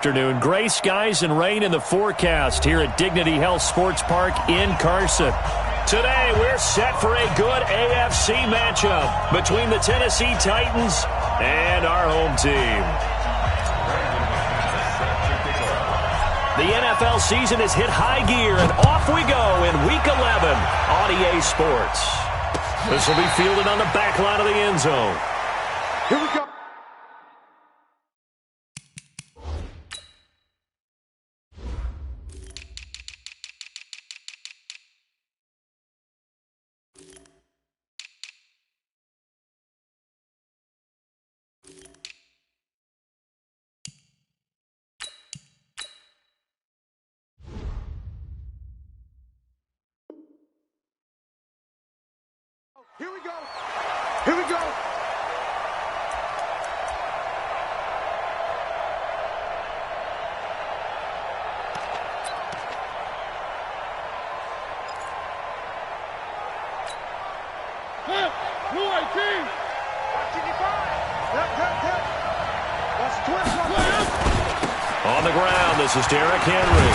Afternoon. Gray skies and rain in the forecast here at Dignity Health Sports Park in Carson. Today, we're set for a good AFC matchup between the Tennessee Titans and our home team. The NFL season has hit high gear, and off we go in Week 11 on EA Sports. This will be fielded on the back line of the end zone. Here we go. Here we go. Here we go. On the ground, this is Derrick Henry.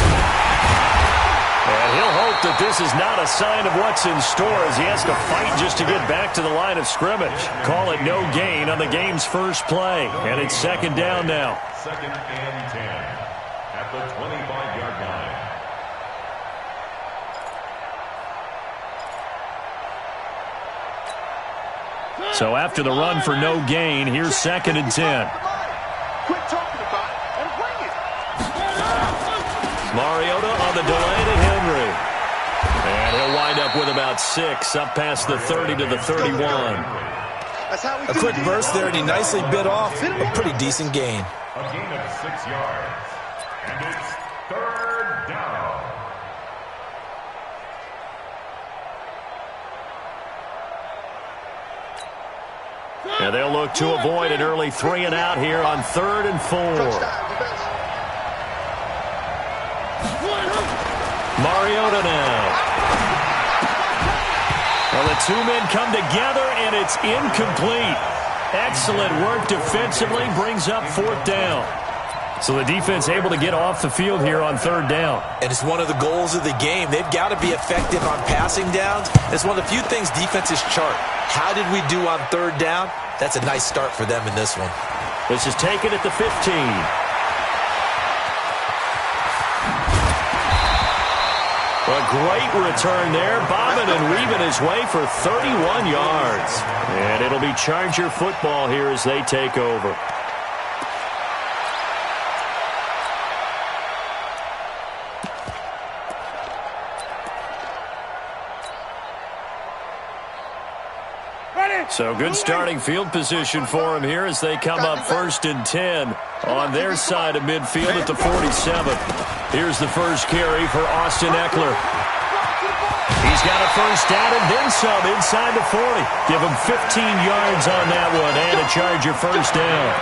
And he'll hope that this is not a sign of what's in store as he has to fight just to get back to the line of scrimmage. Call it no gain on the game's first play. And it's second down now. Second and 10 at the 25-yard line. So after the run for no gain, here's second and 10. Quit talking about it and bring it. Mariota on the delay to Henry. And he'll wind up with about 6, up past the 30 to the 31. A quick burst there, and he nicely bit off a pretty decent gain. A gain of 6 yards. And it's third down. And they'll look to avoid an early 3 and out here on 3rd and 4. Mariota now. Well, the two men come together, and it's incomplete. Excellent work defensively, brings up 4th down. So the defense able to get off the field here on 3rd down. And it's one of the goals of the game. They've got to be effective on passing downs. It's one of the few things defenses chart. How did we do on 3rd down? That's a nice start for them in this one. This is taken at the 15. A great return there, bobbing and weaving his way for 31 yards. And it'll be Charger football here as they take over. So good starting field position for him here as they come up 1st and 10 on their side of midfield at the 47. Here's the first carry for Austin Eckler. He's got a first down and then some inside the 40. Give him 15 yards on that one and a Charger first down.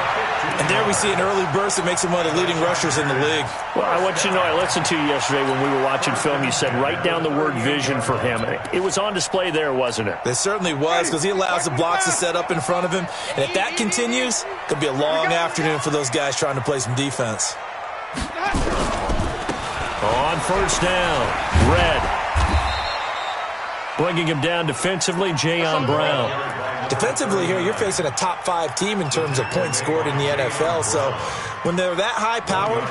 And there we see an early burst that makes him one of the leading rushers in the league. Well, I want you to know, I listened to you yesterday when we were watching film. You said write down the word vision for him. It was on display there, wasn't it? It certainly was, because he allows the blocks to set up in front of him. And if that continues, it could be a long afternoon for those guys trying to play some defense. On first down, Red. Bringing him down defensively, Jayon Brown. Defensively here, you're facing a top-5 team in terms of points scored in the NFL. So when they're that high-powered,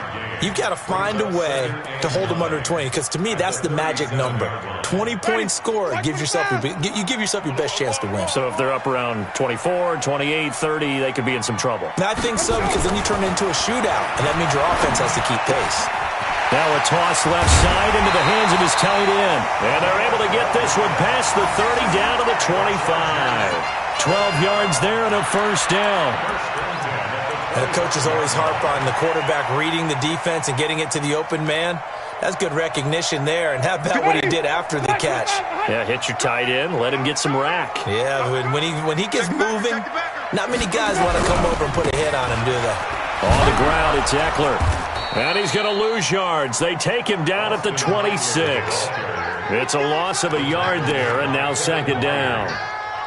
you've got to find a way to hold them under 20. Because to me, that's the magic number. 20 points scored, you give yourself your best chance to win. So if they're up around 24, 28, 30, they could be in some trouble. And I think so, because then you turn it into a shootout, and that means your offense has to keep pace. Now a toss left side into the hands of his tight end. And they're able to get this one past the 30 down to the 25. 12 yards there and a first down. And the coaches always harp on the quarterback reading the defense and getting it to the open man. That's good recognition there. And how about what he did after the catch? Yeah, hit your tight end, let him get some rack. Yeah, when he gets moving, not many guys want to come over and put a hit on him, do they? On the ground, it's Eckler. And he's going to lose yards. They take him down at the 26. It's a loss of a yard there, and now second down.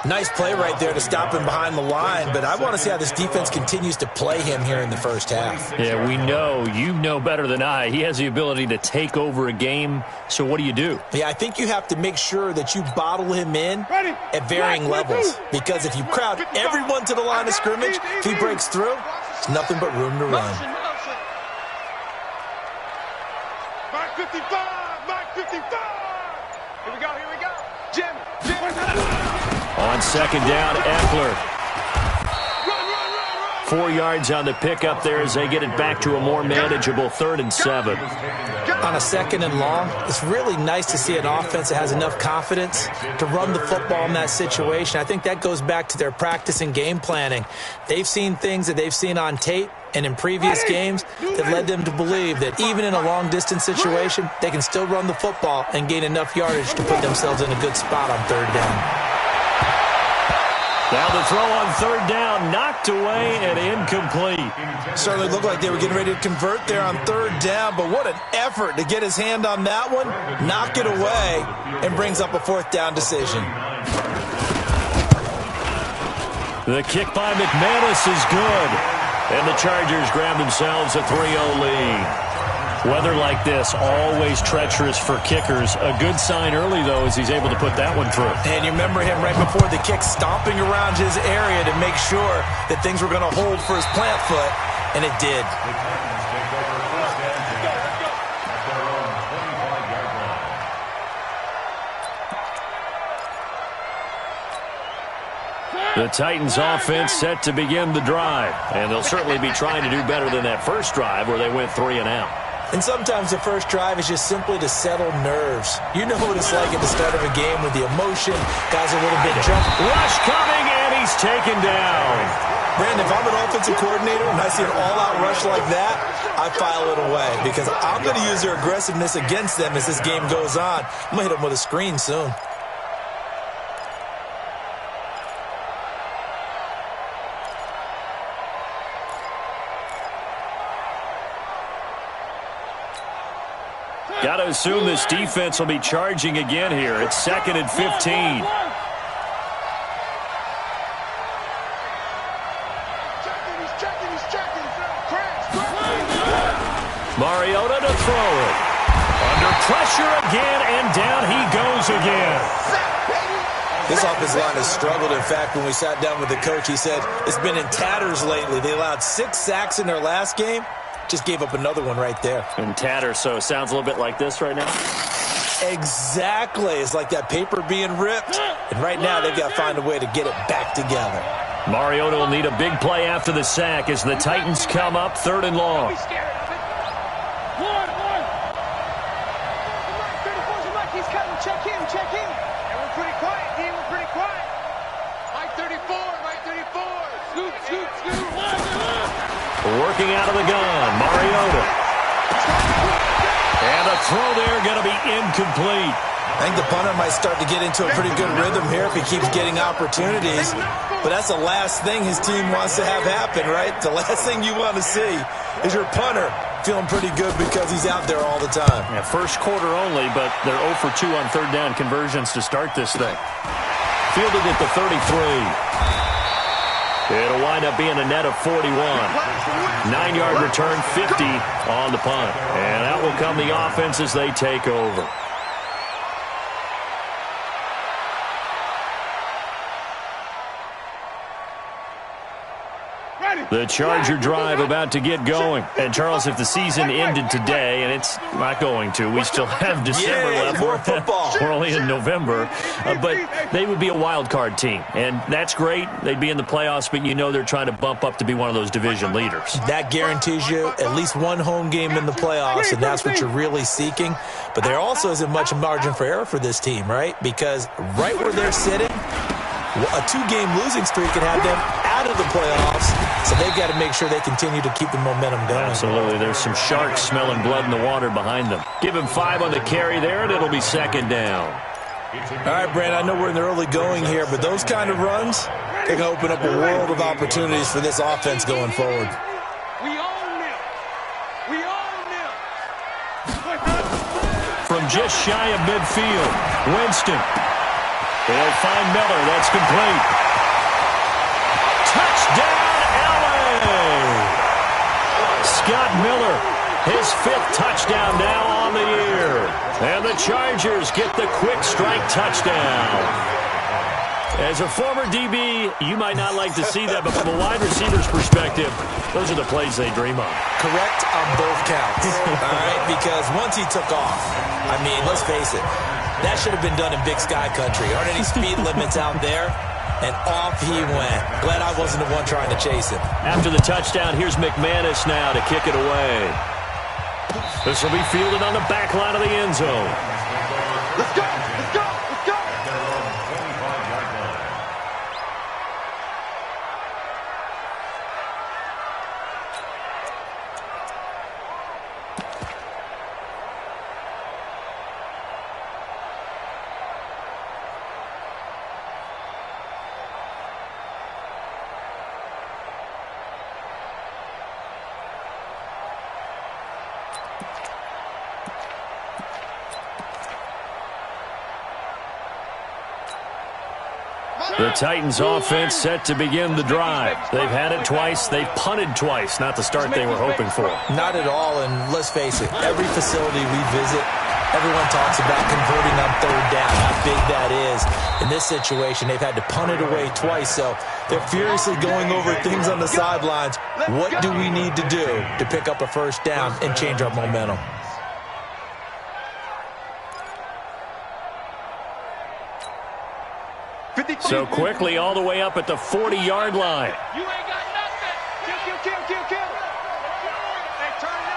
Nice play right there to stop him behind the line, but I want to see how this defense continues to play him here in the first half. Yeah, we know. You know better than I. He has the ability to take over a game, so what do you do? Yeah, I think you have to make sure that you bottle him in at varying levels, because if you crowd everyone to the line of scrimmage, if he breaks through, it's nothing but room to run. Mark 55! Mark 55! Here we go. Jim! On second down, Eckler. 4 yards on the pickup there as they get it back to a more manageable 3rd and 7. On a 2nd and long, it's really nice to see an offense that has enough confidence to run the football in that situation. I think that goes back to their practice and game planning. They've seen things that they've seen on tape and in previous games that led them to believe that even in a long-distance situation, they can still run the football and gain enough yardage to put themselves in a good spot on 3rd down. Now the throw on 3rd down, knocked away and incomplete. Certainly looked like they were getting ready to convert there on 3rd down, but what an effort to get his hand on that one, knock it away, and brings up a 4th down decision. The kick by McManus is good, and the Chargers grab themselves a 3-0 lead. Weather like this, always treacherous for kickers. A good sign early, though, as he's able to put that one through. And you remember him right before the kick stomping around his area to make sure that things were going to hold for his plant foot, and it did. The Titans offense set to begin the drive, and they'll certainly be trying to do better than that first drive where they went 3 and out. And sometimes the first drive is just simply to settle nerves. You know what it's like at the start of a game with the emotion, guys are a little bit jumped. Rush coming, and he's taken down. Brandon, if I'm an offensive coordinator and I see an all-out rush like that, I file it away because I'm going to use their aggressiveness against them as this game goes on. I'm going to hit them with a screen soon. Got to assume this defense will be charging again here. It's 2nd and 15. Mariota to throw it. Under pressure again, and down he goes again. This offensive line has struggled. In fact, when we sat down with the coach, he said it's been in tatters lately. They allowed 6 sacks in their last game. Just gave up another one right there. In tatters, so it sounds a little bit like this right now? Exactly. It's like that paper being ripped. And right now, they've got to find a way to get it back together. Mariota will need a big play after the sack as the Titans come up 3rd and long. Check in. And we're pretty quiet, team. We're pretty quiet. Mike 34. Scoot. Working out of the gun, Mariota. And a throw there going to be incomplete. I think the punter might start to get into a pretty good rhythm here if he keeps getting opportunities. But that's the last thing his team wants to have happen, right? The last thing you want to see is your punter feeling pretty good because he's out there all the time. Yeah, first quarter only, but they're 0 for 2 on 3rd down conversions to start this thing. Fielded at the 33. It'll wind up being a net of 41. 9-yard return, 50 on the punt. And out will come the offense as they take over. The Charger drive about to get going. And, Charles, if the season ended today, and it's not going to, we still have December left. More football. We're only in November. But they would be a wild card team. And that's great. They'd be in the playoffs, but you know they're trying to bump up to be one of those division leaders. That guarantees you at least one home game in the playoffs, and that's what you're really seeking. But there also isn't much margin for error for this team, right? Because right where they're sitting, a 2-game losing streak can have them out of the playoffs, so they've got to make sure they continue to keep the momentum going. Absolutely. There's some sharks smelling blood in the water behind them. Give him 5 on the carry there, and it'll be 2nd down. All right, Brandon, I know we're in the early going here, but those kind of runs, they can open up a world of opportunities for this offense going forward. From just shy of midfield, Winston. They'll find Miller. That's complete. Touchdown, L.A. Scott Miller, his 5th touchdown now on the year. And the Chargers get the quick strike touchdown. As a former DB, you might not like to see that, but from a wide receiver's perspective, those are the plays they dream of. Correct on both counts, all right? Because once he took off, I mean, let's face it, that should have been done in Big Sky country. Aren't any speed limits out there? And off he went. Glad I wasn't the one trying to chase him. After the touchdown, here's McManus now to kick it away. This will be fielded on the back line of the end zone. Let's go! Let's go! Let's go! The Titans offense set to begin the drive. They've had it twice. They've punted twice. Not the start they were hoping for. Not at all, and let's face it, every facility we visit, everyone talks about converting on 3rd down, how big that is. In this situation, they've had to punt it away twice, so they're furiously going over things on the sidelines. What do we need to do to pick up a 1st down and change our momentum? So quickly all the way up at the 40-yard line. You ain't got nothing. Kill. Hey, turn it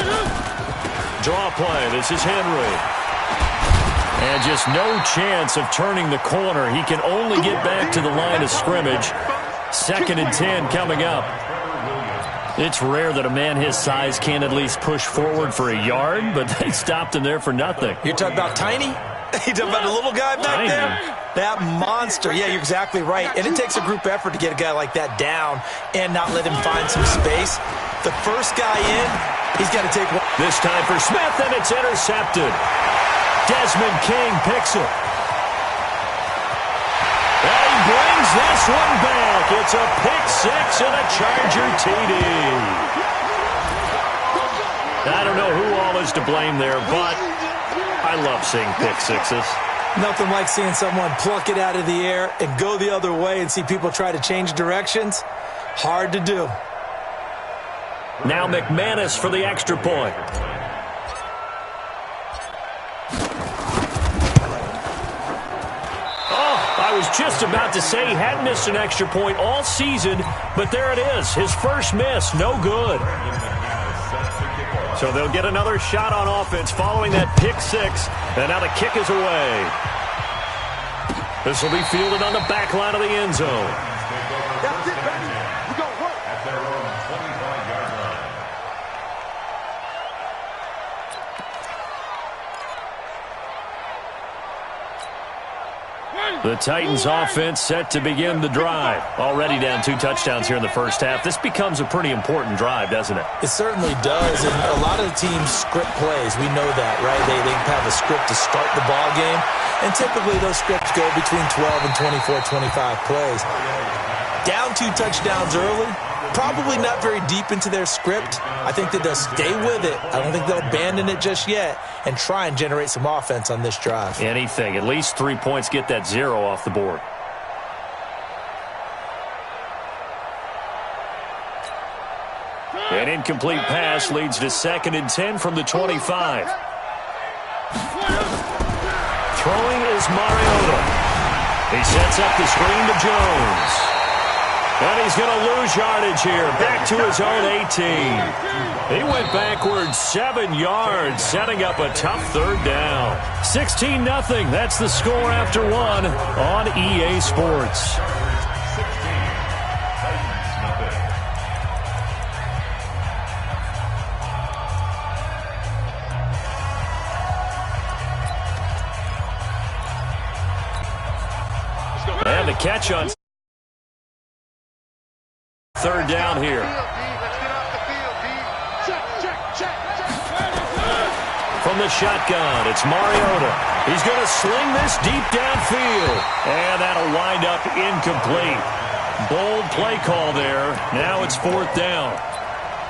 up. Draw play. This is Henry. And just no chance of turning the corner. He can only get back to the line of scrimmage. 2nd and 10 coming up. It's rare that a man his size can't at least push forward for a yard, but they stopped him there for nothing. You're talking about Tiny? You talking about the little guy back there? That monster. Yeah, you're exactly right. And it takes a group effort to get a guy like that down and not let him find some space. The first guy in, he's got to take one. This time for Smith, and it's intercepted. Desmond King picks it. And he brings this one back. It's a pick 6 and a Charger TD. I don't know who all is to blame there, but I love seeing pick 6s. Nothing like seeing someone pluck it out of the air and go the other way and see people try to change directions. Hard to do. Now McManus for the extra point. I was just about to say he hadn't missed an extra point all season, but there it is. His first miss, no good. So they'll get another shot on offense following that pick 6, and now the kick is away. This will be fielded on the back line of the end zone. That's it, baby. We go work. At their own 25-yard line. The Titans offense set to begin the drive. Already down 2 touchdowns here in the first half. This becomes a pretty important drive, doesn't it? It certainly does, and a lot of the teams script plays. We know that, right? They have a script to start the ball game, and typically those scripts go between 12 and 24, 25 plays. Down 2 touchdowns early, probably not very deep into their script. I think that they'll stay with it. I don't think they'll abandon it just yet and try and generate some offense on this drive. Anything. At least 3 points, get that 0 off the board. An incomplete pass leads to 2nd and 10 from the 25. Throwing is Mariota. He sets up the screen to Jones. And he's going to lose yardage here. Back to his own 18. He went backwards 7 yards, setting up a tough 3rd down. 16-0. That's the score after 1 on EA Sports. 16. Titans nothing. And the catch on 3rd down here. Let's get off the field, D. Check. From from the shotgun. It's Mariota. He's going to sling this deep downfield. And that'll wind up incomplete. Bold play call there. Now it's 4th down.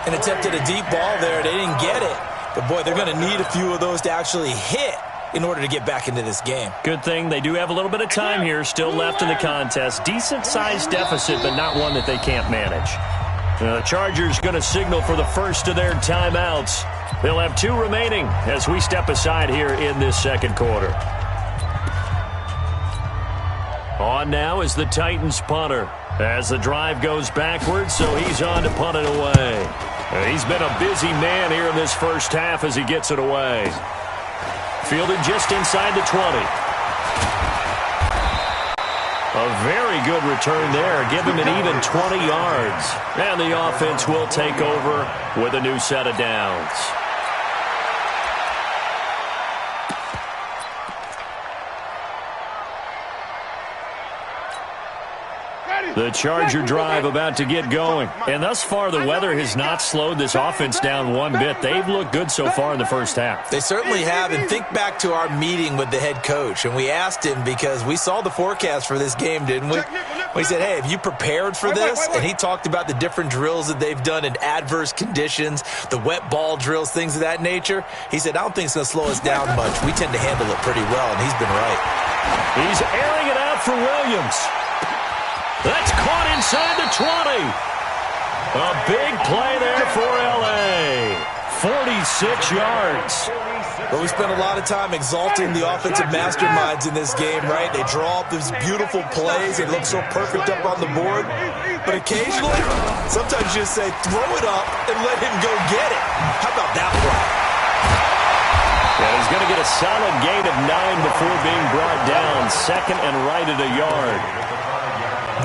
And attempted a deep ball there. They didn't get it. But, boy, they're going to need a few of those to actually hit in order to get back into this game. Good thing they do have a little bit of time here still left in the contest. Decent-sized deficit, but not one that they can't manage. The Chargers going to signal for the first of their timeouts. They'll have 2 remaining as we step aside here in this second quarter. On now is the Titans punter. As the drive goes backwards, so he's on to punt it away. He's been a busy man here in this first half as he gets it away. Fielded just inside the 20. A very good return there. Give him an even 20 yards. And the offense will take over with a new set of downs. The Charger drive about to get going. And thus far, the weather has not slowed this offense down one bit. They've looked good so far in the first half. They certainly have. And think back to our meeting with the head coach. And we asked him because we saw the forecast for this game, didn't we? We said, hey, have you prepared for this? And he talked about the different drills that they've done in adverse conditions, the wet ball drills, things of that nature. He said, I don't think it's going to slow us down much. We tend to handle it pretty well, and he's been right. He's airing it out for Williams. That's caught inside the 20. A big play there for L.A. 46 yards. But we spent a lot of time exalting the offensive masterminds in this game, right? They draw up these beautiful plays. They look so perfect up on the board. But occasionally, sometimes you just say, throw it up and let him go get it. How about that play? And he's going to get a solid gain of 9 before being brought down. Second and right at a yard.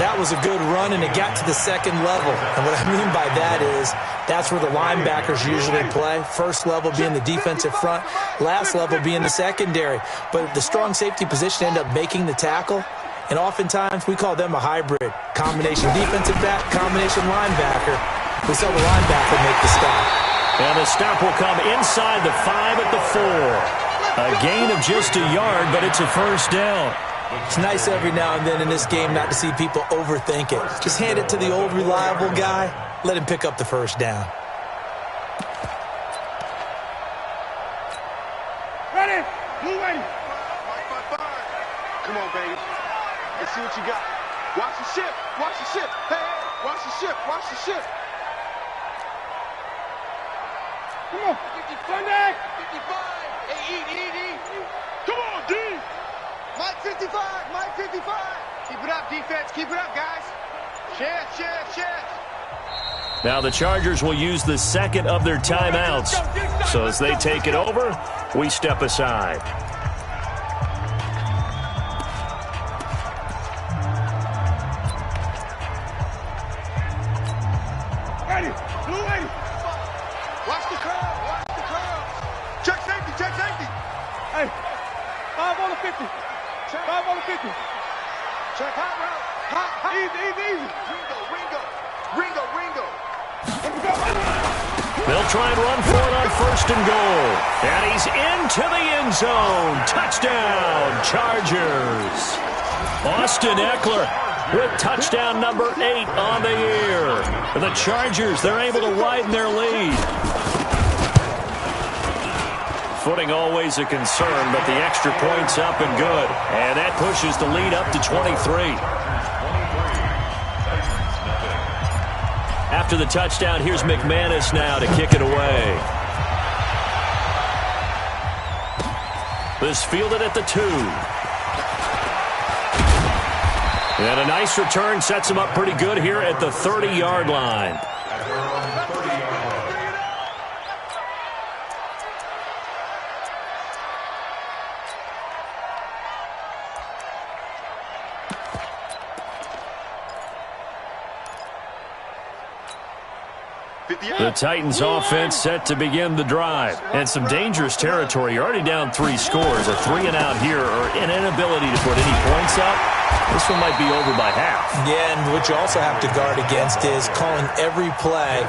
That was a good run, and it got to the second level. And what I mean by that is that's where the linebackers usually play. First level being the defensive front, last level being the secondary. But the strong safety position ended up making the tackle, and oftentimes we call them a hybrid. Combination defensive back, combination linebacker. We saw the linebacker make the stop. And the stop will come inside the 5 at the 4. A gain of just a yard, but it's a first down. It's nice every now and then in this game not to see people overthink it. Just hand it to the old reliable guy. Let him pick up the first down. Ready? Blue ready. Come on, baby. Let's see what you got. Watch the ship. Watch the ship. Hey, hey. Watch the ship. Watch the ship. Come on. 50 Sunday. 55. Hey, eat. Come on, D. Mike 55, Mike 55. Keep it up, defense. Keep it up, guys. Share. Now the Chargers will use the second of their timeouts. So as they take it over, we step aside. Ready, blue ready. Watch the curve. Check safety. Hey, 5 on the 50. 5 on the 50. Check hot route. Easy. Ringo. They'll try and run for it on first and goal. And he's into the end zone. Touchdown, Chargers. Austin Eckler with touchdown number 8 on the year. The Chargers, they're able to widen their lead. Footing always a concern, but the extra point's up and good. And that pushes the lead up to 23. After the touchdown, here's McManus now to kick it away. This fielded at the 2. And a nice return sets him up pretty good here at the 30-yard line. The Titans offense set to begin the drive. And some dangerous territory. You're already down 3 scores. A 3-and-out here or an inability to put any points up. This one might be over by half. Yeah, and what you also have to guard against is calling every play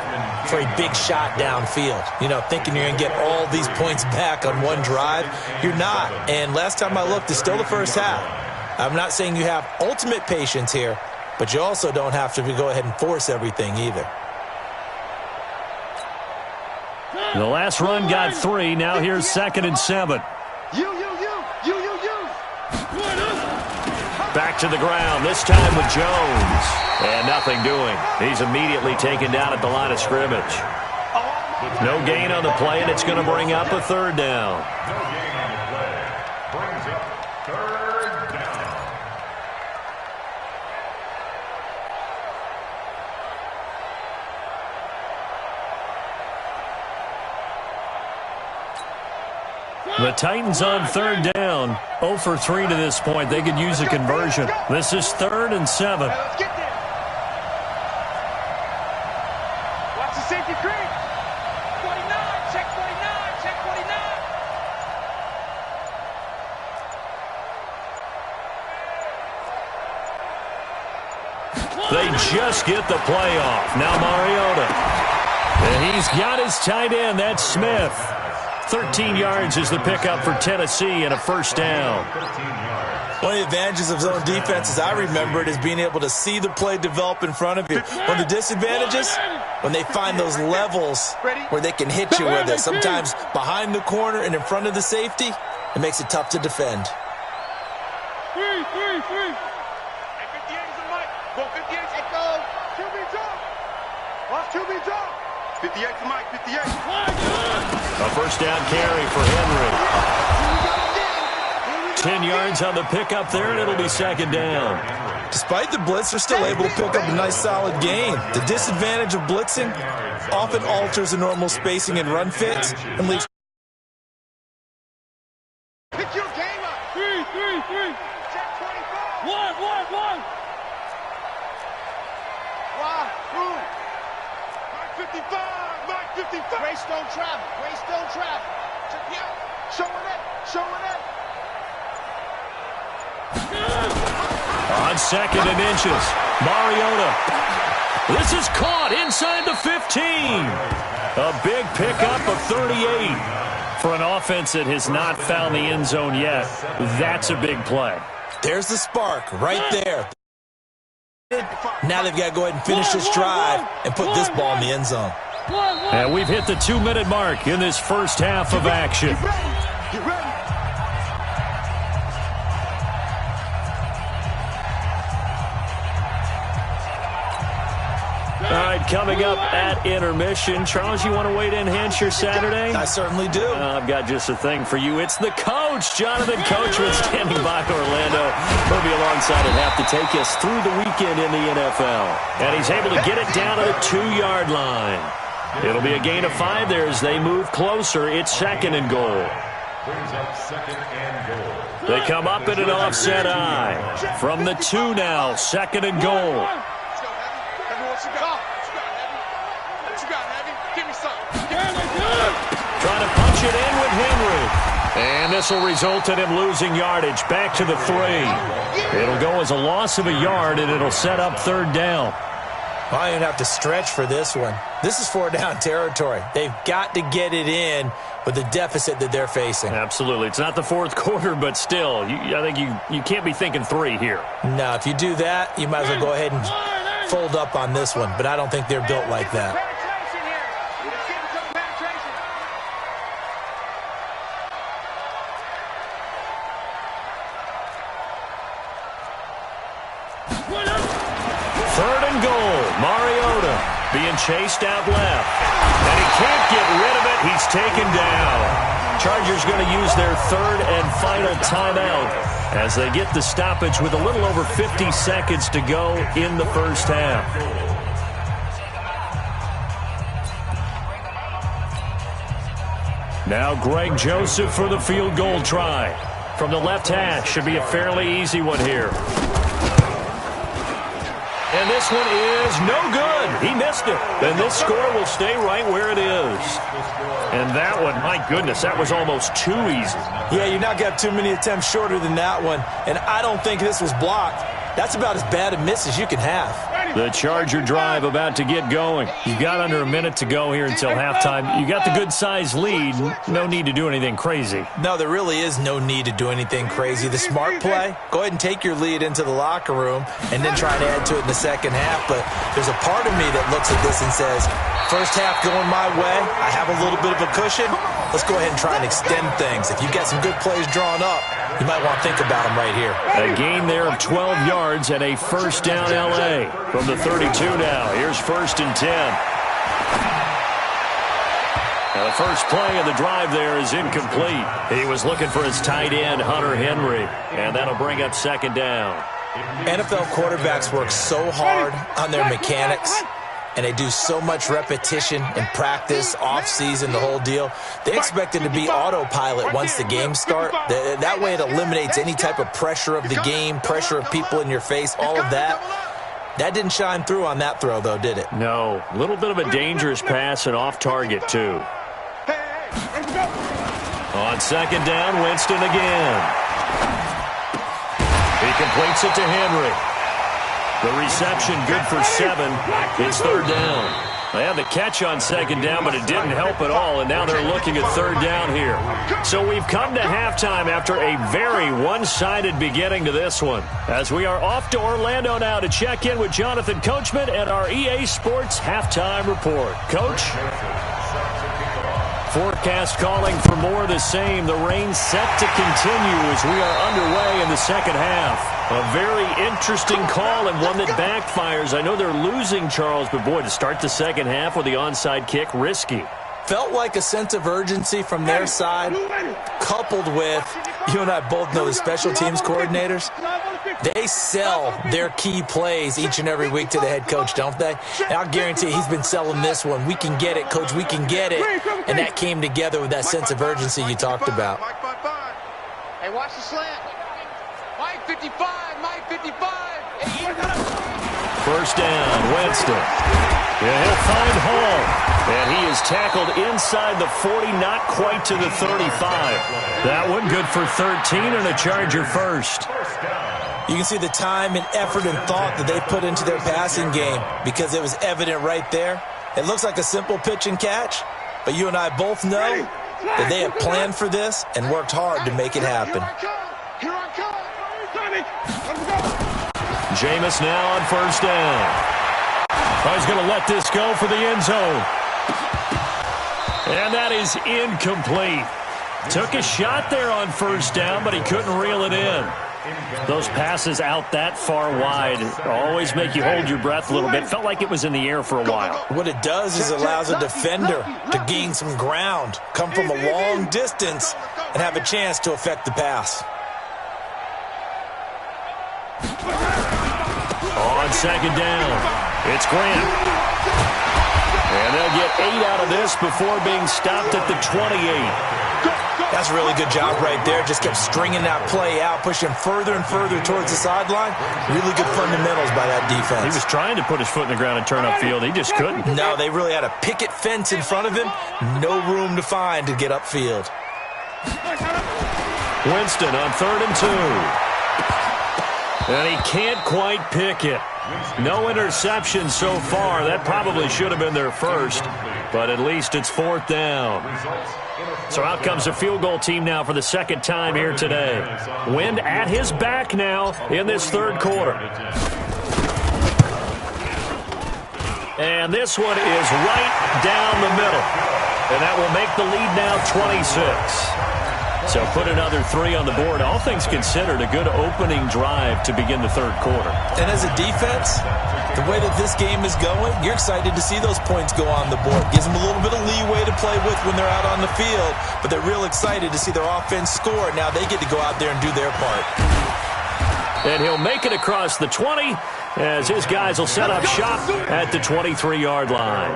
for a big shot downfield. You know, thinking you're going to get all these points back on one drive. You're not. And last time I looked, it's still the first half. I'm not saying you have ultimate patience here, but you also don't have to go ahead and force everything either. The last run got 3. Now here's 2nd and 7. You. Back to the ground, this time with Jones. And nothing doing. He's immediately taken down at the line of scrimmage. No gain on the play, and it's going to bring up a 3rd down. No gain on the play. Brings up 3rd down. The Titans on 3rd down. 0 for 3 to this point. They could use a conversion. This is 3rd and 7. Let's get there. Watch the safety creep. 49, check 49, check 49. They just get the play off. Now Mariota. And he's got his tight end. That's Smith. 13 yards is the pickup for Tennessee and a 1st down. One of the advantages of zone defense, as I remember it, is being able to see the play develop in front of you. One of the disadvantages, when they find those levels where they can hit you with it, sometimes behind the corner and in front of the safety, it makes it tough to defend. 3. Hey, 58 is the mic. Go 58, echo. QB drop. Watch QB drop. 58 to Mike, 58. A 1st down carry for Henry. 10 yards on the pickup there, and it'll be 2nd down. Despite the blitz, they're still able to pick up a nice solid gain. The disadvantage of blitzing often alters the normal spacing and run fits and leaves. Pick your game up. 3. Check 25. 1. Why? Who? Mike 55. Mike 55. Grace don't travel. Check me out. Showing it. On 2nd and inches, Mariota. This is caught inside the 15. A big pickup of 38. For an offense that has not found the end zone yet, that's a big play. There's the spark right there. Now they've got to go ahead and finish this drive and put this ball in the end zone. And we've hit the 2-minute mark in this first half of action. Get ready. All right, coming up at intermission. Charles, you want to wait to enhance your Saturday? I certainly do. I've got just a thing for you. It's the coach, Jonathan Coachman, standing by Orlando. He'll be alongside at half to take us through the weekend in the NFL. And he's able to get it down to the 2-yard line. It'll be a gain of 5 there as they move closer. It's 2nd and goal. Brings up 2nd and goal. They come up in an offset eye. From the 2 now, 2nd and goal. Trying to punch it in with Henry. And this will result in him losing yardage back to the 3. It'll go as a loss of a yard, and it'll set up 3rd down. Well, I don't have to stretch for this one. This is 4-down territory. They've got to get it in with the deficit that they're facing. Absolutely. It's not the 4th quarter, but still, I think you can't be thinking 3 here. No, if you do that, you might as well go ahead and fold up on this one. But I don't think they're built like that. Being chased out left. And he can't get rid of it. He's taken down. Chargers going to use their 3rd and final timeout as they get the stoppage with a little over 50 seconds to go in the first half. Now Greg Joseph for the field goal try. From the left hash, should be a fairly easy one here. And this one is no good. He missed it. And this score will stay right where it is. And that one, my goodness, that was almost too easy. Yeah, you're not going to have too many attempts shorter than that one. And I don't think this was blocked. That's about as bad a miss as you can have. The Charger drive about to get going. You've got under a minute to go here until halftime. You got the good-sized lead. No need to do anything crazy. No, there really is no need to do anything crazy. The smart play, go ahead and take your lead into the locker room and then try to add to it in the second half. But there's a part of me that looks at this and says, first half going my way, I have a little bit of a cushion. Let's go ahead and try and extend things. If you've got some good plays drawn up, you might want to think about them right here. A gain there of 12 yards and a first down L.A. from the 32 now. Here's 1st and 10. Now the first play of the drive there is incomplete. He was looking for his tight end, Hunter Henry, and that'll bring up 2nd down. NFL quarterbacks work so hard on their mechanics, and they do so much repetition in practice, off-season, the whole deal. They expect it to be autopilot once the games start. That way it eliminates any type of pressure of the game, pressure of people in your face, all of that. That didn't shine through on that throw, though, did it? No. A little bit of a dangerous pass and off target, too. On 2nd down, Winston again. He completes it to Henry. The reception good for 7. It's 3rd down. They had the catch on 2nd down, but it didn't help at all, and now they're looking at 3rd down here. So we've come to halftime after a very one-sided beginning to this one, as we are off to Orlando now to check in with Jonathan Coachman and our EA Sports Halftime Report. Coach? Forecast calling for more of the same. The rain set to continue as we are underway in the second half. A very interesting call and one that backfires. I know they're losing, Charles, but boy, to start the second half with the onside kick, risky. Felt like a sense of urgency from their side, coupled with, you and I both know the special teams coordinators, they sell their key plays each and every week to the head coach, don't they? And I'll guarantee he's been selling this one. We can get it, coach, we can get it. And that came together with that sense of urgency you talked about. Hey, watch the slant. Mike 55, Mike 55. First down, Winston. Yeah, he'll find Hall. And he is tackled inside the 40, not quite to the 35. That one good for 13 and a Charger first. You can see the time and effort and thought that they put into their passing game because it was evident right there. It looks like a simple pitch and catch, but you and I both know that they have planned for this and worked hard to make it happen. Jameis now on first down. He's going to let this go for the end zone. And that is incomplete. Took a shot there on first down, but he couldn't reel it in. Those passes out that far wide always make you hold your breath a little bit. Felt like it was in the air for a while. What it does is allows a defender to gain some ground, come from a long distance, and have a chance to affect the pass. On second down, it's Grant. And they'll get 8 out of this before being stopped at the 28. That's a really good job right there. Just kept stringing that play out, pushing further and further towards the sideline. Really good fundamentals by that defense. He was trying to put his foot in the ground and turn upfield. He just couldn't. No, they really had a picket fence in front of him. No room to find to get upfield. Winston on 3rd and 2. And he can't quite pick it. No interception so far. That probably should have been their first, but at least it's 4th down. So out comes a field goal team now for the second time here today. Wind at his back now in this third quarter. And this one is right down the middle. And that will make the lead now 26. So put another 3 on the board. All things considered, a good opening drive to begin the third quarter. And as a defense, the way that this game is going, you're excited to see those points go on the board. Gives them a little bit of leeway to play with when they're out on the field, but they're real excited to see their offense score. Now they get to go out there and do their part. And he'll make it across the 20 as his guys will set up shop at the 23-yard line.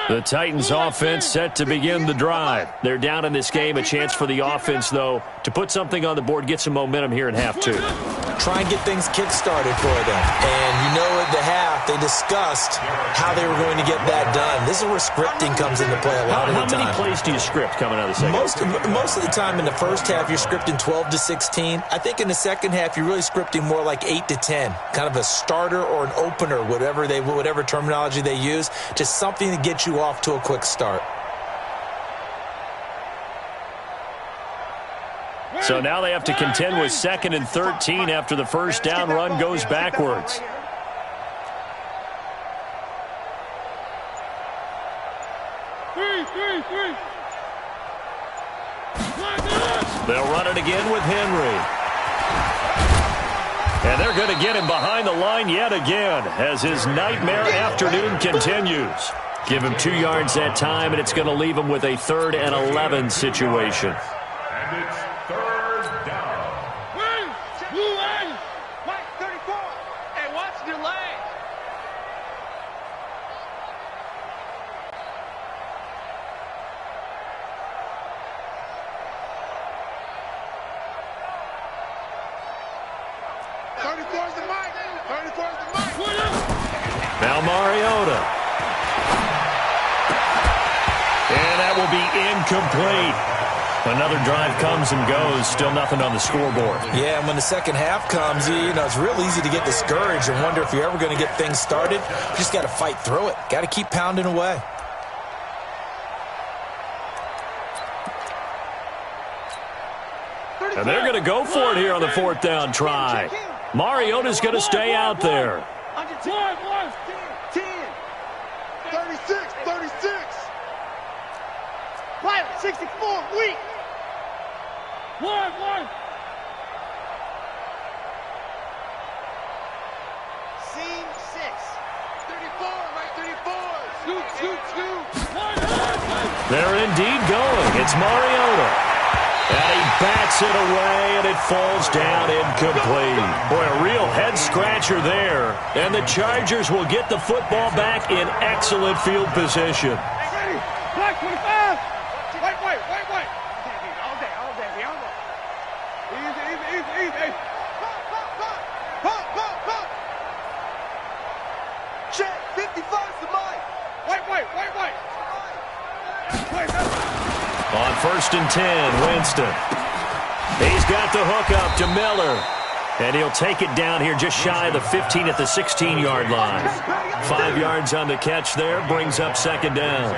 The Titans offense set to begin the drive. They're down in this game. A chance for the offense, though, to put something on the board, get some momentum here in half two. Try and get things kick-started for them. And you know at the half, they discussed how they were going to get that done. This is where scripting comes into play a lot of the time. How many plays do you script coming out of the second? Most of the time in the first half, you're scripting 12 to 16. I think in the second half, you're really scripting more like 8 to 10. Kind of a starter or an opener, whatever terminology they use. Just something to get you off to a quick start. So now they have to contend with 2nd and 13 after the first down run goes backwards. They'll run it again with Henry. And they're going to get him behind the line yet again as his nightmare afternoon continues. Give him 2 yards that time, and it's going to leave him with a 3rd and 11 situation. And it's 3rd down. Mike, 34. Hey, watch your leg. Now Mariota. And that will be incomplete. Another drive comes and goes. Still nothing on the scoreboard. Yeah, and when the second half comes, you know, it's real easy to get discouraged and wonder if you're ever going to get things started. You just got to fight through it. Got to keep pounding away. And they're going to go for it here on the 4th down try. Mariota's going to stay out there. 10, 36, 36. Pilot, 64, weak. One. Scene 6. 34, right 34. Shoot. They're indeed going. It's Mariota. And he bats it away, and it falls down incomplete. Boy, a real head-scratcher there. And the Chargers will get the football back in excellent field position. Ready. Black 25. Wait. All day. Easy. Pop. Check, 55's the mic. Wait. On 1st and 10, Winston. He's got the hook up to Miller. And he'll take it down here just shy of the 15 at the 16-yard line. 5 yards on the catch there, brings up 2nd down.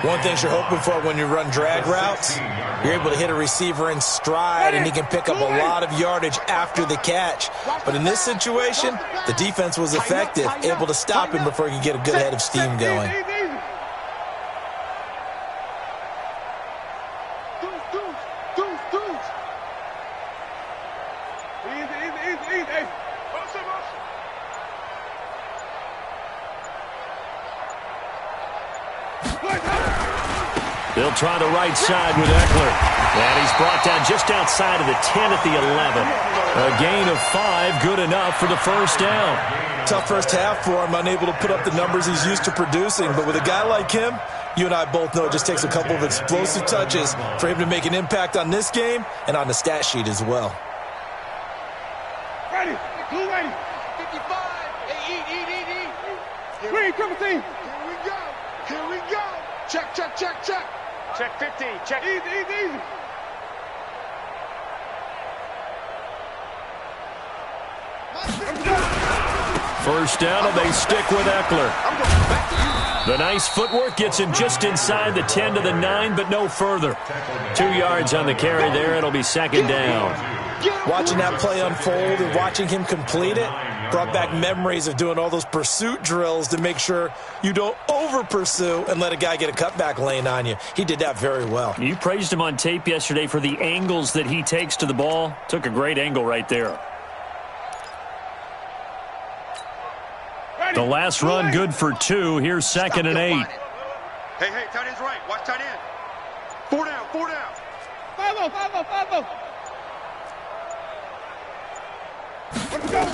One thing you're hoping for when you run drag routes, you're able to hit a receiver in stride, and he can pick up a lot of yardage after the catch. But in this situation, the defense was effective, able to stop him before he could get a good head of steam going. Easy. They'll try the right side with Eckler. And he's brought down just outside of the 10 at the 11. A gain of 5, good enough for the 1st down. Tough first half for him, unable to put up the numbers he's used to producing. But with a guy like him, you and I both know it just takes a couple of explosive touches for him to make an impact on this game and on the stat sheet as well. Ready. Blue ready. 55. Hey, eat. Green, triple team. Here we go. Check. Check 50. Check. Easy. First down, and they stick with Eckler. The nice footwork gets him just inside the 10 to the 9, but no further. 2 yards on the carry there. It'll be 2nd down. Watching that play unfold and watching him complete it brought back memories of doing all those pursuit drills to make sure you don't over-pursue and let a guy get a cutback lane on you. He did that very well. You praised him on tape yesterday for the angles that he takes to the ball. Took a great angle right there. The last run good for 2. Here's 2nd and 8. Hey, tight end's right. Watch tight end. 4 down. 5-0. Let's go.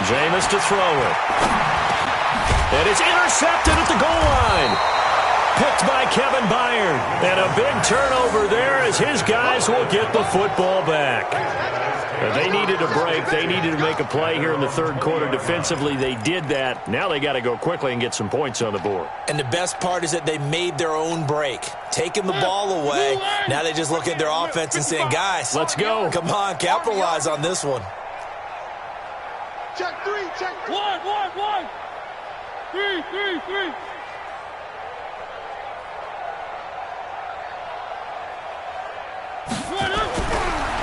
Jameis to throw it. And it's intercepted at the goal line. Picked by Kevin Byard. And a big turnover there as his guys will get the football back. They needed a break. They needed to make a play here in the third quarter defensively. They did that. Now they got to go quickly and get some points on the board. And the best part is that they made their own break. Taking the ball away. Now they just look at their offense and saying, guys, let's go. Come on, capitalize on this one. Check three, check three. One. Three.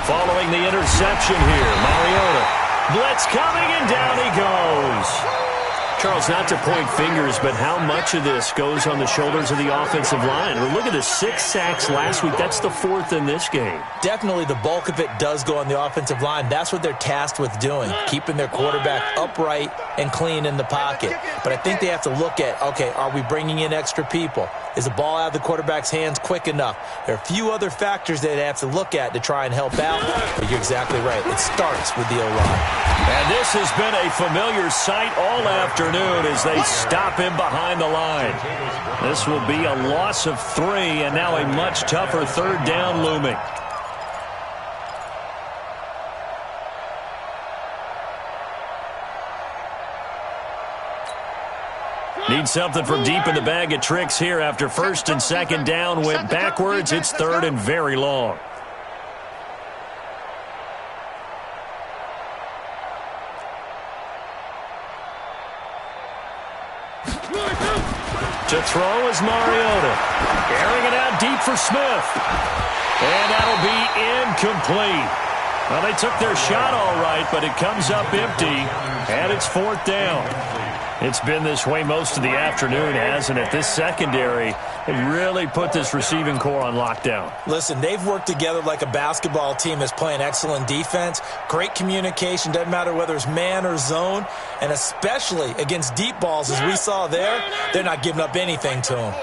Following the interception here, Mariota. Blitz coming, and down he goes. Charles, not to point fingers, but how much of this goes on the shoulders of the offensive line? Well, look at the 6 sacks last week. That's the 4th in this game. Definitely the bulk of it does go on the offensive line. That's what they're tasked with doing, keeping their quarterback upright and clean in the pocket. But I think they have to look at, okay, are we bringing in extra people? Is the ball out of the quarterback's hands quick enough? There are a few other factors that they have to look at to try and help out. But you're exactly right. It starts with the O-line. And this has been a familiar sight all afternoon as they stop him behind the line. This will be a loss of 3, and now a much tougher third down looming. Need something from deep in the bag of tricks here after first and second down went backwards. It's third and very long. To throw is Mariota. Airing it out deep for Smith. And that'll be incomplete. Well, they took their shot all right, but it comes up empty, and it's 4th down. It's been this way most of the afternoon, hasn't it? This secondary, they really put this receiving core on lockdown. Listen, they've worked together like a basketball team that's playing excellent defense. Great communication, doesn't matter whether it's man or zone. And especially against deep balls, as we saw there, they're not giving up anything to them.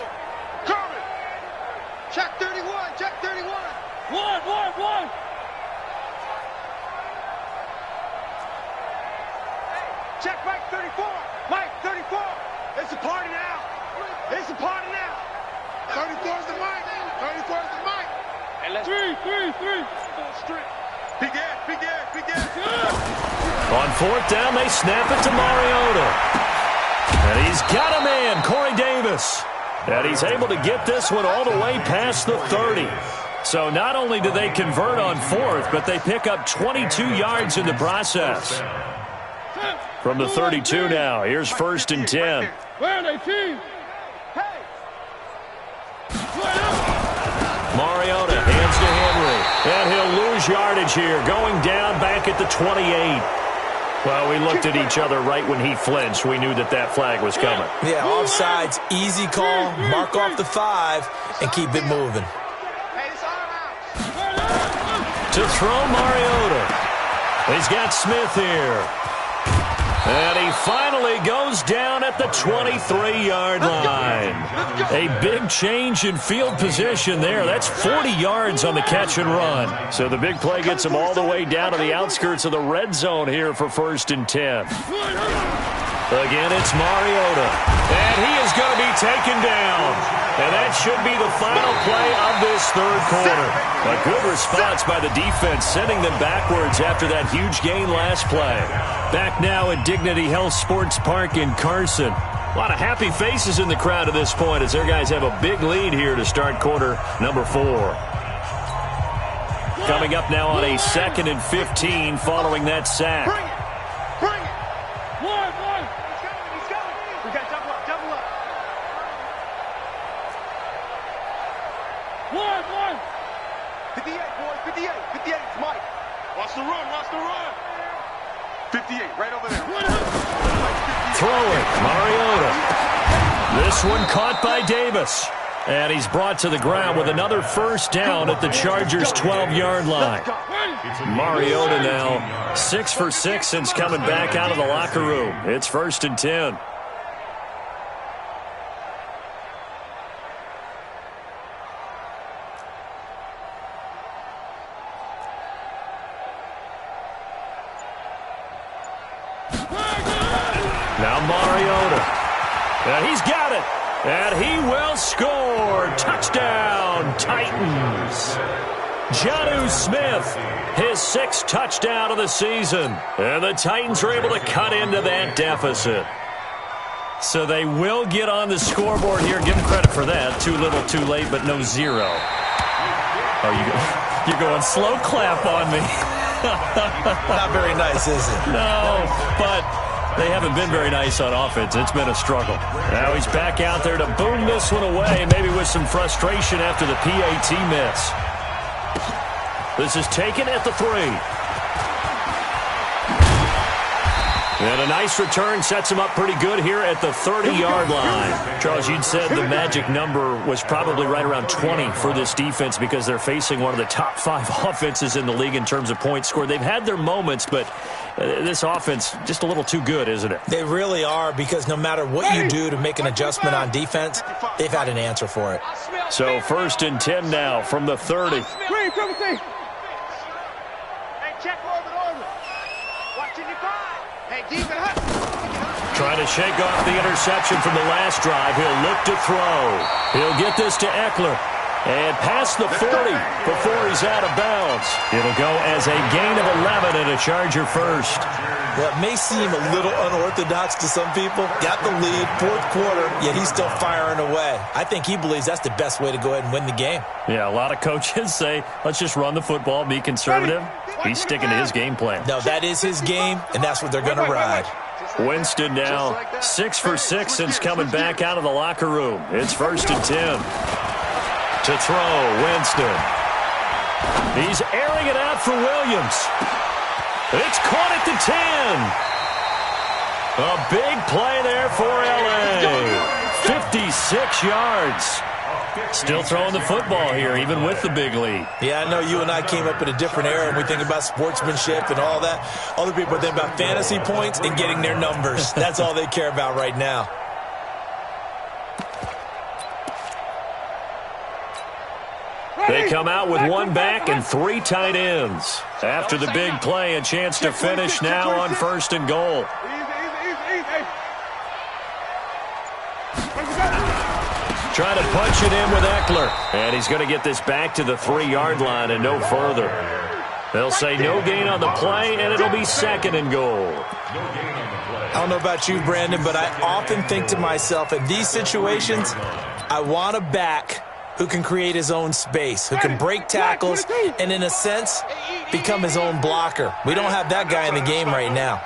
Check 31, check 31. One. Check Mike 34. Mike 34. It's a party now. It's a party now. 34 is the mic. 34 is the mic. And let's three. Begin. On 4th down, they snap it to Mariota. And he's got a man, Corey Davis. And he's able to get this one all the way past the 30. So not only do they convert on 4th, but they pick up 22 yards in the process. From the 32 now, here's 1st and 10. Where are they, team? Hey! Mariota hands to Henry. And he'll lose yardage here, going down back at the 28. Well, we looked at each other right when he flinched. We knew that flag was coming. Yeah, offsides, easy call, mark off the 5, and keep it moving. To throw Mariota. He's got Smith here. And he finally goes down at the 23-yard line. A big change in field position there. That's 40 yards on the catch and run. So the big play gets him all the way down to the outskirts of the red zone here for 1st and 10. Again, it's Mariota. And he is going to be taken down. And that should be the final play of this third quarter. A good response by the defense, sending them backwards after that huge gain last play. Back now at Dignity Health Sports Park in Carson. A lot of happy faces in the crowd at this point as their guys have a big lead here to start quarter number 4. Coming up now on a 2nd and 15 following that sack. Bring it. One. He's coming. We got double up. One. 58, boys, 58. 58, it's Mike. Watch the run. 58, right over there. Throw it, Mariota. This one caught by Davis. And he's brought to the ground with another first down at the Chargers' 12-yard line. Mariota now 6 for 6 since coming back out of the locker room. It's 1st and 10. Now Mariota. And he's got it. And he will score. Touchdown, Titans. Jonnu Smith, his 6th touchdown of the season. And the Titans are able to cut into that deficit. So they will get on the scoreboard here. Give them credit for that. Too little, too late, but no 0. Oh, you're going slow clap on me. Not very nice, is it? No, but they haven't been very nice on offense. It's been a struggle. Now he's back out there to boom this one away, maybe with some frustration after the PAT miss. This is taken at the 3. And a nice return sets him up pretty good here at the 30-yard line. Charles, you'd said the magic number was probably right around 20 for this defense because they're facing one of the top 5 offenses in the league in terms of points scored. They've had their moments, but this offense just a little too good, isn't it? They really are, because no matter what you do to make an adjustment on defense, they've had an answer for it. So 1st and 10 now from the 30. Hey, check orbit. Watching your guy. Hey, deep and hot. Trying to shake off the interception from the last drive. He'll look to throw. He'll get this to Eckler. And past the 40 before he's out of bounds. It'll go as a gain of 11 and a Charger first. Well, it may seem a little unorthodox to some people. Got the lead, 4th quarter, yet he's still firing away. I think he believes that's the best way to go ahead and win the game. Yeah, a lot of coaches say, let's just run the football, be conservative. He's sticking to his game plan. No, that is his game, and that's what they're going to ride. Winston now 6 for 6 since coming back out of the locker room. It's 1st and 10. To throw, Winston. He's airing it out for Williams. It's caught at the 10. A big play there for L.A. 56 yards. Still throwing the football here, even with the big lead. Yeah, I know you and I came up in a different era, and we think about sportsmanship and all that. Other people think about fantasy points and getting their numbers. That's all they care about right now. They come out with 1 back and 3 tight ends. After the big play, a chance to finish now on 1st and goal. Trying to punch it in with Eckler. And he's going to get this back to the 3-yard line and no further. They'll say no gain on the play, and it'll be 2nd and goal. I don't know about you, Brandon, but I often think to myself, in these situations, I want a back who can create his own space, who can break tackles, and in a sense, become his own blocker. We don't have that guy in the game right now.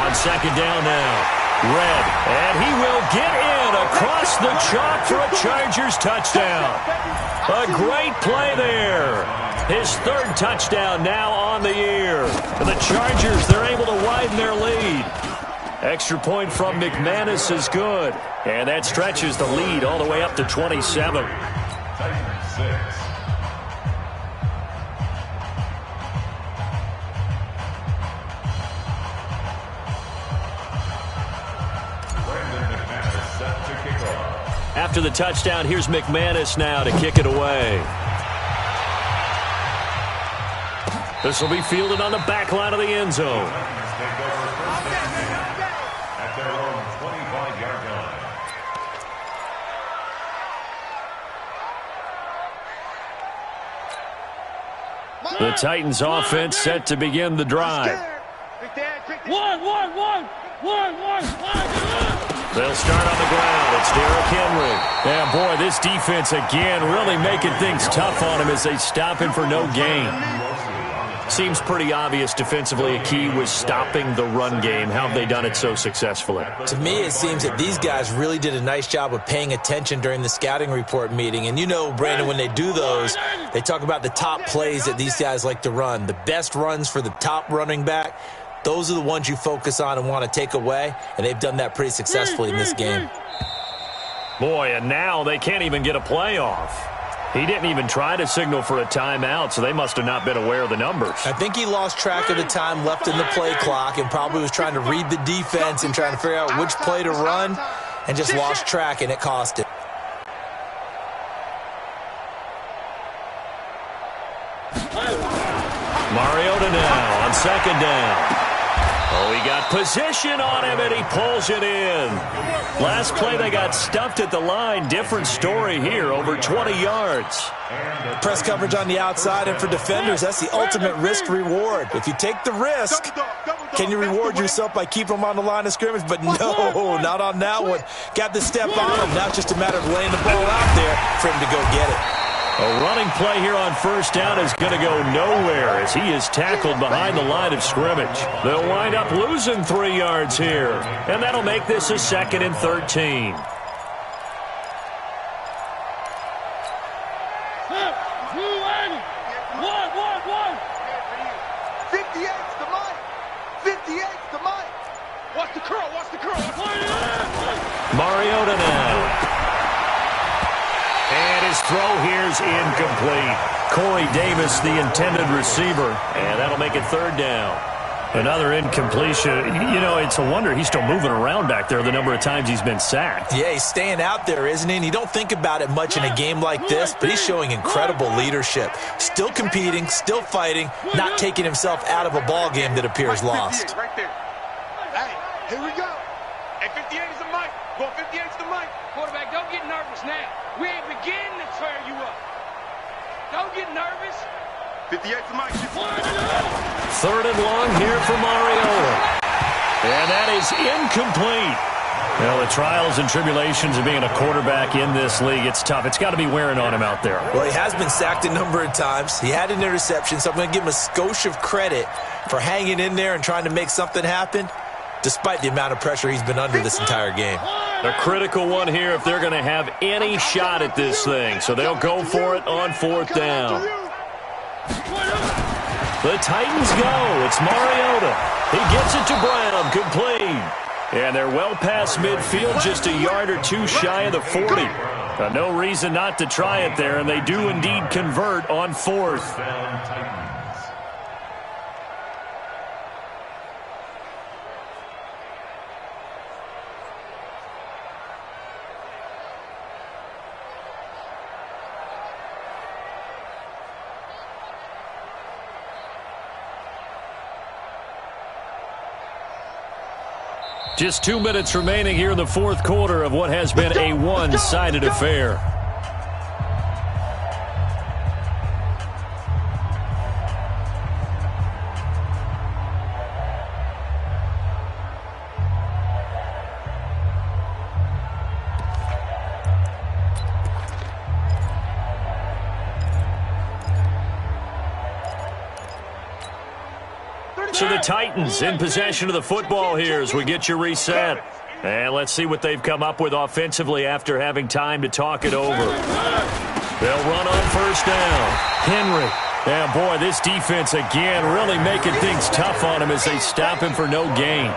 On 2nd down now. Red, and he will get in across the chalk for a Chargers touchdown. A great play there. His 3rd touchdown now on the year. And the Chargers, they're able to widen their lead. Extra point from McManus is good. And that stretches the lead all the way up to 27. After the touchdown, here's McManus now to kick it away. This will be fielded on the back line of the end zone. At their own 25-yard line. The Titans offense set to begin the drive. One. They'll start on the ground. It's Derrick Henry. Yeah, boy, this defense again really making things tough on him as they stop him for no gain. Seems pretty obvious defensively a key was stopping the run game. How have they done it so successfully? To me, it seems that these guys really did a nice job of paying attention during the scouting report meeting. And you know, Brandon, when they do those, they talk about the top plays that these guys like to run. The best runs for the top running back. Those are the ones you focus on and want to take away, and they've done that pretty successfully in this game. Boy, and now they can't even get a play off. He didn't even try to signal for a timeout, so they must have not been aware of the numbers. I think he lost track of the time left in the play clock and probably was trying to read the defense and trying to figure out which play to run and just lost track, and it cost him. Mariota now on 2nd down. Oh, he got Position on him, and he pulls it in. Last play, they got stuffed at the line. Different story here, over 20 yards. Press coverage on the outside, and for defenders, that's the ultimate risk-reward. If you take the risk, can you reward yourself by keeping them on the line of scrimmage? But no, not on that one. Got the step on him. Now it's just a matter of laying the ball out there for him to go get it. A running play here on first down is going to go nowhere as he is tackled behind the line of scrimmage. They'll wind up losing 3 yards here, and that'll make this a 2nd and 13. Mariota now. And his throw here's incomplete. Corey Davis, the intended receiver, and that'll make it 3rd down. Another incompletion. You know, it's a wonder he's still moving around back there the number of times he's been sacked. Yeah, he's staying out there, isn't he? And you don't think about it much in a game like this, but he's showing incredible leadership. Still competing, still fighting, not taking himself out of a ball game that appears lost. Right there. Hey, here we go. Hey, 58 is the mic. Go 58 is the mic. Quarterback, don't get nervous now. We ain't beginning to tear you up. Don't get nervous. 58 is the mic. 3rd and long here for Mariota. And that is incomplete. Well, the trials and tribulations of being a quarterback in this league, it's tough. It's got to be wearing on him out there. Well, he has been sacked a number of times. He had an interception, so I'm going to give him a skosh of credit for hanging in there and trying to make something happen, despite the amount of pressure he's been under this entire game. A critical one here if they're going to have any shot at this thing. So they'll go for it on 4th down. The Titans go. It's Mariota. He gets it to Brown. Complete. And they're well past midfield, just a yard or two shy of the 40. No reason not to try it there, and they do indeed convert on 4th. Just 2 minutes remaining here in the 4th quarter of what has been a one-sided affair. So the Titans in possession of the football here as we get you reset. And let's see what they've come up with offensively after having time to talk it over. They'll run on first down. Henry. Yeah, boy, this defense again really making things tough on him as they stop him for no gain.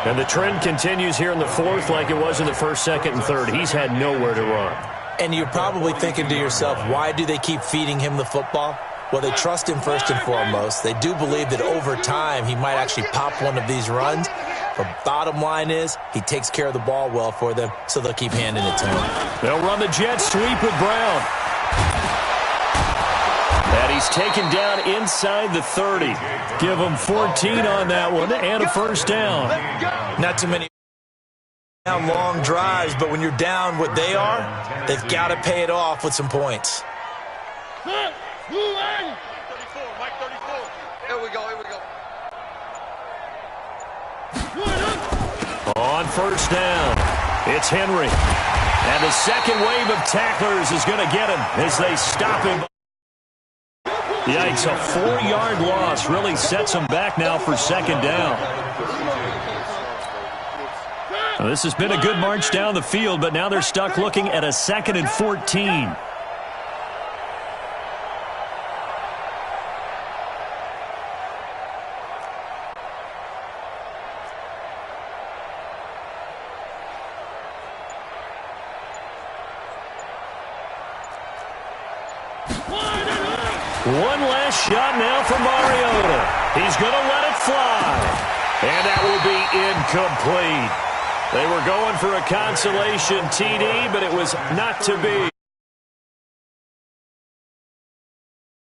And the trend continues here in the 4th like it was in the 1st, 2nd, and 3rd. He's had nowhere to run. And you're probably thinking to yourself, why do they keep feeding him the football? Well, they trust him first and foremost. They do believe that over time he might actually pop one of these runs. The bottom line is he takes care of the ball well for them, so they'll keep handing it to him. They'll run the jet sweep with Brown. And he's taken down inside the 30. Give him 14 on that one and a first down. Not too many long drives, but when you're down what they are, they've got to pay it off with some points. 34, Mike 34. Here we go, here we go. On first down, it's Henry. And the second wave of tacklers is going to get him as they stop him. Yikes, a 4-yard loss really sets him back now for 2nd down. Well, this has been a good march down the field, but now they're stuck looking at a 2nd and 14. One last shot now for Mariota. He's going to let it fly. And that will be incomplete. They were going for a consolation TD, but it was not to be.